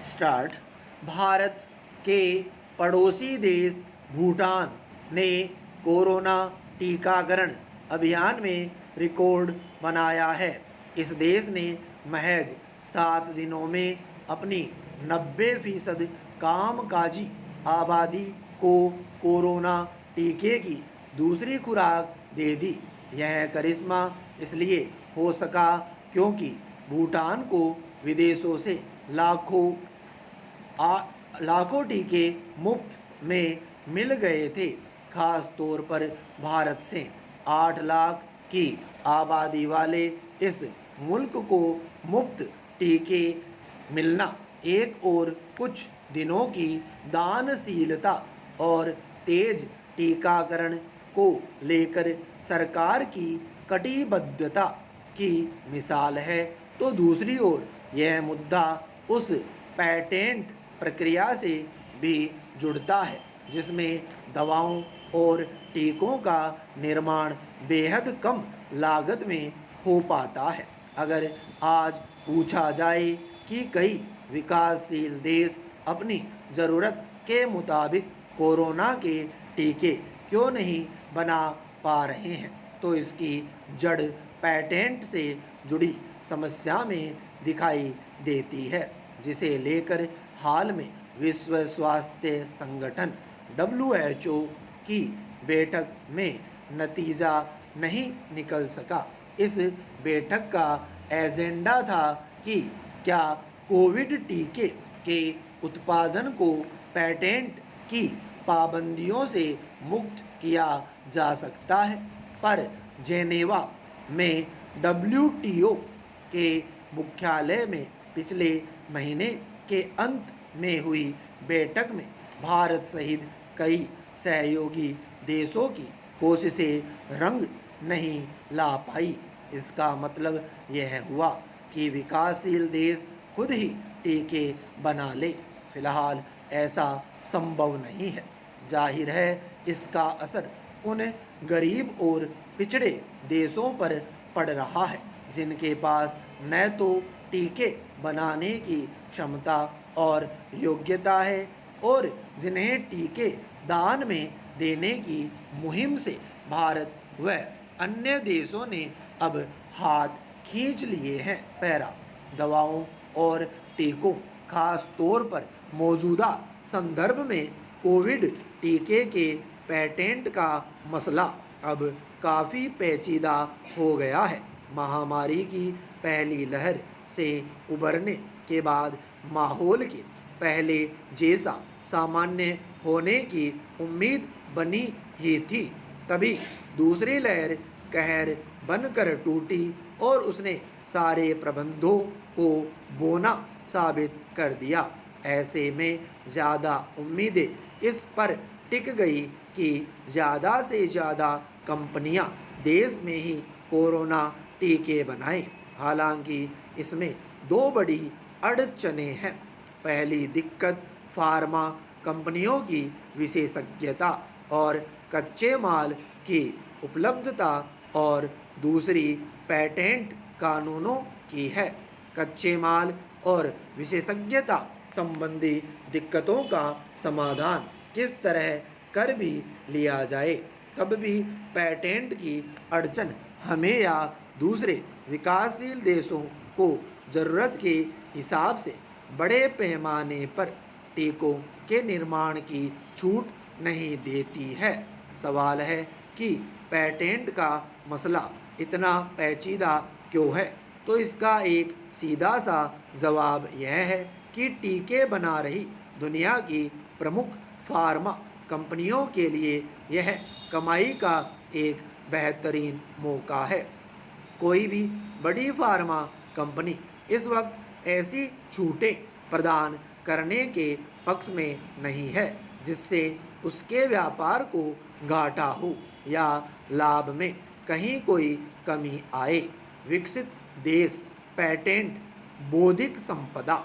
Start. Bharat के पड़ोसी देश भूटान ने कोरोना टीकाकरण अभियान में रिकॉर्ड बनाया है। इस देश ने महज 7 दिनों में अपनी 90% कामकाजी आबादी को कोरोना टीके की दूसरी खुराक दे दी। यह करिश्मा इसलिए हो सका क्योंकि भूटान को विदेशों से लाखों टीके मुफ्त में मिल गए थे। खास तौर पर भारत से 8 लाख की आबादी वाले इस मुल्क को मुफ्त टीके मिलना एक और कुछ दिनों की दानशीलता और तेज टीकाकरण को लेकर सरकार की कटिबद्धता की मिसाल है। तो दूसरी ओर यह मुद्दा उस पेटेंट प्रक्रिया से भी जुड़ता है जिसमें दवाओं और टीकों का निर्माण बेहद कम लागत में हो पाता है। अगर आज पूछा जाए कि कई विकासशील देश अपनी ज़रूरत के मुताबिक कोरोना के टीके क्यों नहीं बना पा रहे हैं, तो इसकी जड़ पेटेंट से जुड़ी समस्या में दिखाई देती है, जिसे लेकर हाल में विश्व स्वास्थ्य संगठन WHO की बैठक में नतीजा नहीं निकल सका। इस बैठक का एजेंडा था कि क्या कोविड टीके के उत्पादन को पेटेंट की पाबंदियों से मुक्त किया जा सकता है, पर जेनेवा में WTO के मुख्यालय में पिछले महीने के अंत में हुई बैठक में भारत सहित कई सहयोगी देशों की कोशिशें रंग नहीं ला पाई। इसका मतलब यह हुआ कि विकासशील देश खुद ही टीके बना ले। फिलहाल ऐसा संभव नहीं है। जाहिर है इसका असर उन गरीब और पिछड़े देशों पर पड़ रहा है जिनके पास न तो टीके बनाने की क्षमता और योग्यता है और जिन्हें टीके दान में देने की मुहिम से भारत व अन्य देशों ने अब हाथ खींच लिए हैं। पैरा दवाओं और टीकों, खास तौर पर मौजूदा संदर्भ में कोविड टीके के पेटेंट का मसला अब काफ़ी पेचीदा हो गया है। महामारी की पहली लहर से उबरने के बाद माहौल के पहले जैसा सामान्य होने की उम्मीद बनी ही थी, तभी दूसरी लहर कहर बनकर टूटी और उसने सारे प्रबंधों को बोना साबित कर दिया। ऐसे में ज़्यादा उम्मीदें इस पर टिक गई कि ज़्यादा से ज़्यादा कंपनियां देश में ही कोरोना टीके बनाएं। हालांकि इसमें दो बड़ी अड़चनें हैं। पहली दिक्कत फार्मा कंपनियों की विशेषज्ञता और कच्चे माल की उपलब्धता और दूसरी पेटेंट कानूनों की है। कच्चे माल और विशेषज्ञता संबंधी दिक्कतों का समाधान किस तरह कर भी लिया जाए, तब भी पेटेंट की अड़चन हमें या दूसरे विकासशील देशों को ज़रूरत के हिसाब से बड़े पैमाने पर टीकों के निर्माण की छूट नहीं देती है। सवाल है कि पेटेंट का मसला इतना पेचीदा क्यों है, तो इसका एक सीधा सा जवाब यह है कि टीके बना रही दुनिया की प्रमुख फार्मा कंपनियों के लिए यह कमाई का एक बेहतरीन मौका है। कोई भी बड़ी फार्मा कंपनी इस वक्त ऐसी छूटें प्रदान करने के पक्ष में नहीं है जिससे उसके व्यापार को घाटा हो या लाभ में कहीं कोई कमी आए। विकसित देश पेटेंट बौद्धिक संपदा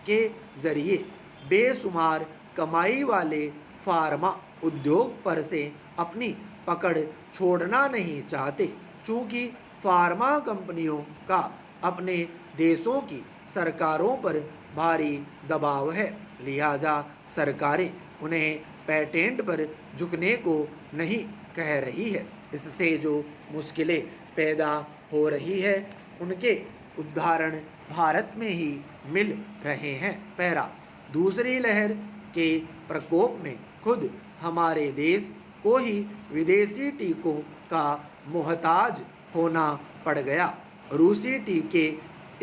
के जरिए बेशुमार कमाई वाले फार्मा उद्योग पर से अपनी पकड़ छोड़ना नहीं चाहते। चूँकि फार्मा कंपनियों का अपने देशों की सरकारों पर भारी दबाव है, लिहाजा सरकारें उन्हें पेटेंट पर झुकने को नहीं कह रही है। इससे जो मुश्किलें पैदा हो रही है उनके उदाहरण भारत में ही मिल रहे हैं। पैरा दूसरी लहर के प्रकोप में खुद हमारे देश को ही विदेशी टीकों का मोहताज होना पड़ गया। रूसी टीके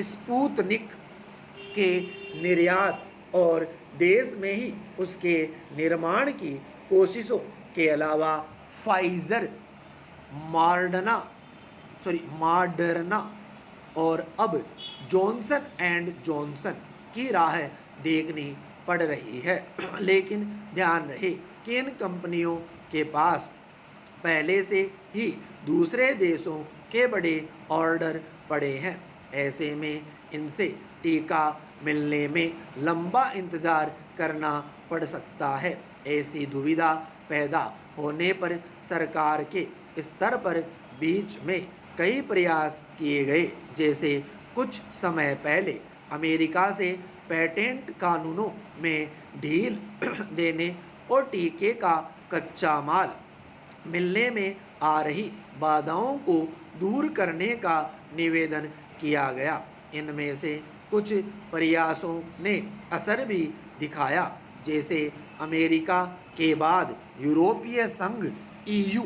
स्पुतनिक के निर्यात और देश में ही उसके निर्माण की कोशिशों के अलावा फाइजर, मॉडर्ना और अब जॉनसन एंड जॉनसन की राह देखनी पड़ रही है। लेकिन ध्यान रहे कि इन कंपनियों के पास पहले से ही दूसरे देशों के बड़े ऑर्डर पड़े हैं। ऐसे में इनसे टीका मिलने में लंबा इंतजार करना पड़ सकता है। ऐसी दुविधा पैदा होने पर सरकार के स्तर पर बीच में कई प्रयास किए गए, जैसे कुछ समय पहले अमेरिका से पेटेंट कानूनों में ढील देने और टीके का कच्चा माल मिलने में आ रही बाधाओं को दूर करने का निवेदन किया गया। इनमें से कुछ प्रयासों ने असर भी दिखाया, जैसे अमेरिका के बाद यूरोपीय संघ EU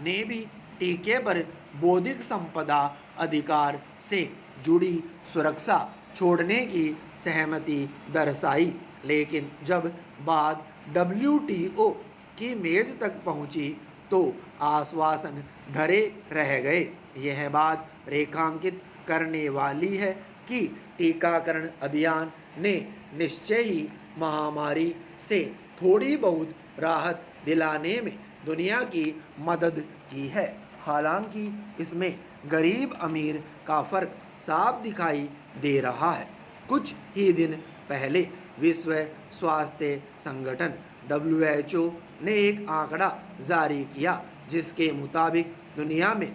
ने भी टीके पर बौद्धिक संपदा अधिकार से जुड़ी सुरक्षा छोड़ने की सहमति दर्शाई। लेकिन जब बात WTO की मेज तक पहुंची तो आश्वासन धरे रह गए। यह बात रेखांकित करने वाली है कि टीकाकरण अभियान ने निश्चय ही महामारी से थोड़ी बहुत राहत दिलाने में दुनिया की मदद की है। हालांकि इसमें गरीब अमीर का फर्क साफ दिखाई दे रहा है। कुछ ही दिन पहले विश्व स्वास्थ्य संगठन WHO ने एक आंकड़ा जारी किया, जिसके मुताबिक दुनिया में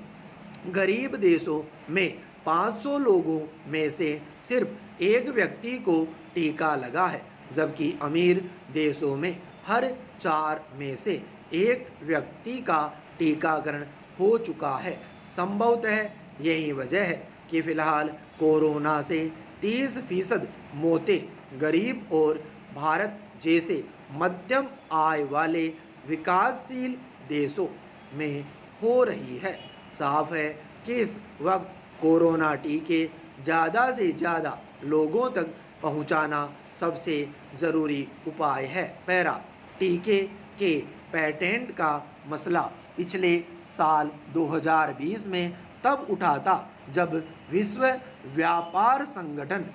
गरीब देशों में 500 लोगों में से सिर्फ एक व्यक्ति को टीका लगा है, जबकि अमीर देशों में हर 4 में से एक व्यक्ति का टीकाकरण हो चुका है। संभवतः यही वजह है कि फिलहाल कोरोना से 30% मौतें गरीब और भारत जैसे मध्यम आय वाले विकासशील देशों में हो रही है। साफ है कि इस वक्त कोरोना टीके ज़्यादा से ज़्यादा लोगों तक पहुंचाना सबसे ज़रूरी उपाय है। पैरा टीके के पेटेंट का मसला पिछले साल 2020 में तब उठा था जब विश्व व्यापार संगठन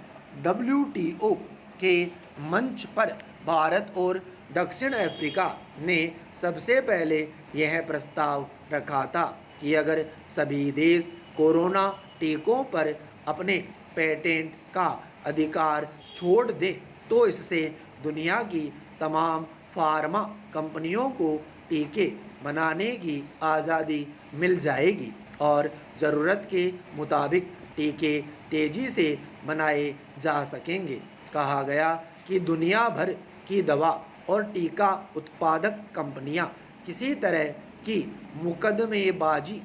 WTO के मंच पर भारत और दक्षिण अफ्रीका ने सबसे पहले यह प्रस्ताव रखा था कि अगर सभी देश कोरोना टीकों पर अपने पेटेंट का अधिकार छोड़ दें तो इससे दुनिया की तमाम फार्मा कंपनियों को टीके बनाने की आज़ादी मिल जाएगी और ज़रूरत के मुताबिक टीके तेज़ी से बनाए जा सकेंगे। कहा गया कि दुनिया भर की दवा और टीका उत्पादक कंपनियां किसी तरह की मुकदमेबाजी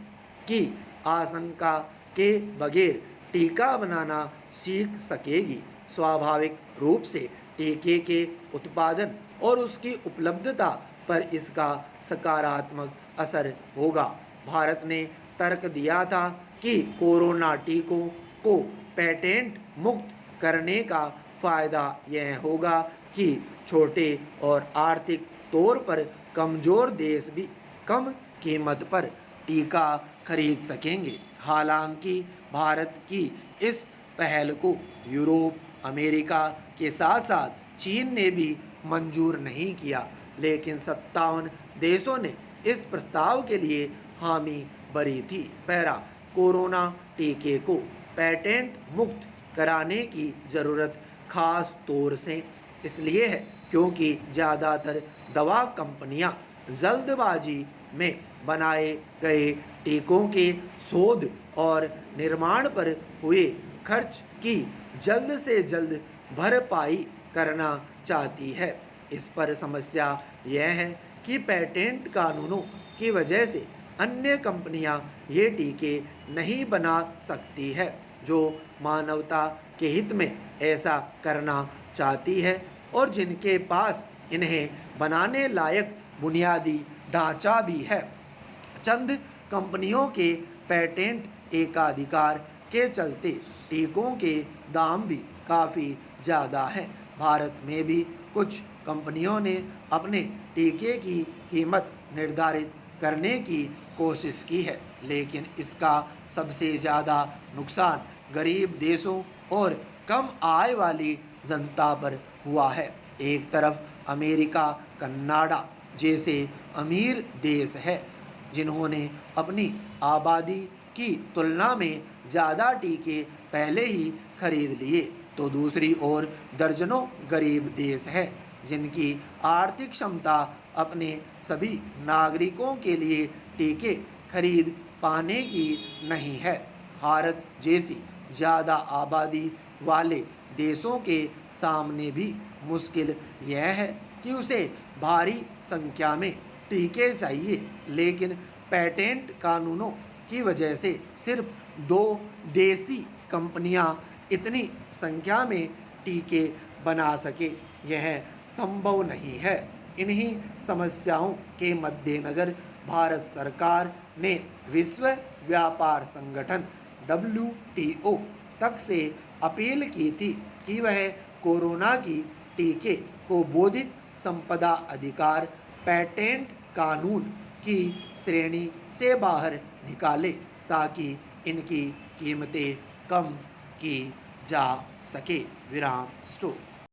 की आशंका के बगैर टीका बनाना सीख सकेगी। स्वाभाविक रूप से टीके के उत्पादन और उसकी उपलब्धता पर इसका सकारात्मक असर होगा। भारत ने तर्क दिया था कि कोरोना टीकों को पेटेंट मुक्त करने का फ़ायदा यह होगा कि छोटे और आर्थिक तौर पर कमज़ोर देश भी कम कीमत पर टीका खरीद सकेंगे। हालांकि भारत की इस पहल को यूरोप, अमेरिका के साथ साथ चीन ने भी मंजूर नहीं किया, लेकिन 57 देशों ने इस प्रस्ताव के लिए हामी भरी थी। पैरा कोरोना टीके को पेटेंट मुक्त कराने की ज़रूरत खास तौर से इसलिए है क्योंकि ज़्यादातर दवा कंपनियां जल्दबाजी में बनाए गए टीकों के शोध और निर्माण पर हुए खर्च की जल्द से जल्द भरपाई करना चाहती है। इस पर समस्या यह है कि पेटेंट कानूनों की वजह से अन्य कंपनियां ये टीके नहीं बना सकती है जो मानवता के हित में ऐसा करना चाहती है और जिनके पास इन्हें बनाने लायक बुनियादी ढांचा भी है। चंद कंपनियों के पेटेंट एकाधिकार के चलते टीकों के दाम भी काफ़ी ज़्यादा हैं। भारत में भी कुछ कंपनियों ने अपने टीके की कीमत निर्धारित करने की कोशिश की है, लेकिन इसका सबसे ज़्यादा नुकसान गरीब देशों और कम आय वाली जनता पर हुआ है। एक तरफ अमेरिका, कनाडा जैसे अमीर देश है जिन्होंने अपनी आबादी की तुलना में ज़्यादा टीके पहले ही खरीद लिए, तो दूसरी ओर दर्जनों गरीब देश हैं जिनकी आर्थिक क्षमता अपने सभी नागरिकों के लिए टीके खरीद पाने की नहीं है। भारत जैसी ज़्यादा आबादी वाले देशों के सामने भी मुश्किल यह है कि उसे भारी संख्या में टीके चाहिए, लेकिन पेटेंट कानूनों की वजह से सिर्फ 2 देसी कंपनियां इतनी संख्या में टीके बना सके, यह संभव नहीं है। इन्हीं समस्याओं के मद्देनज़र भारत सरकार ने विश्व व्यापार संगठन WTO तक से अपील की थी कि वह कोरोना की टीके को बौद्धिक संपदा अधिकार पेटेंट कानून की श्रेणी से बाहर निकाले ताकि इनकी कीमतें कम की जा सके। विराम स्टॉप।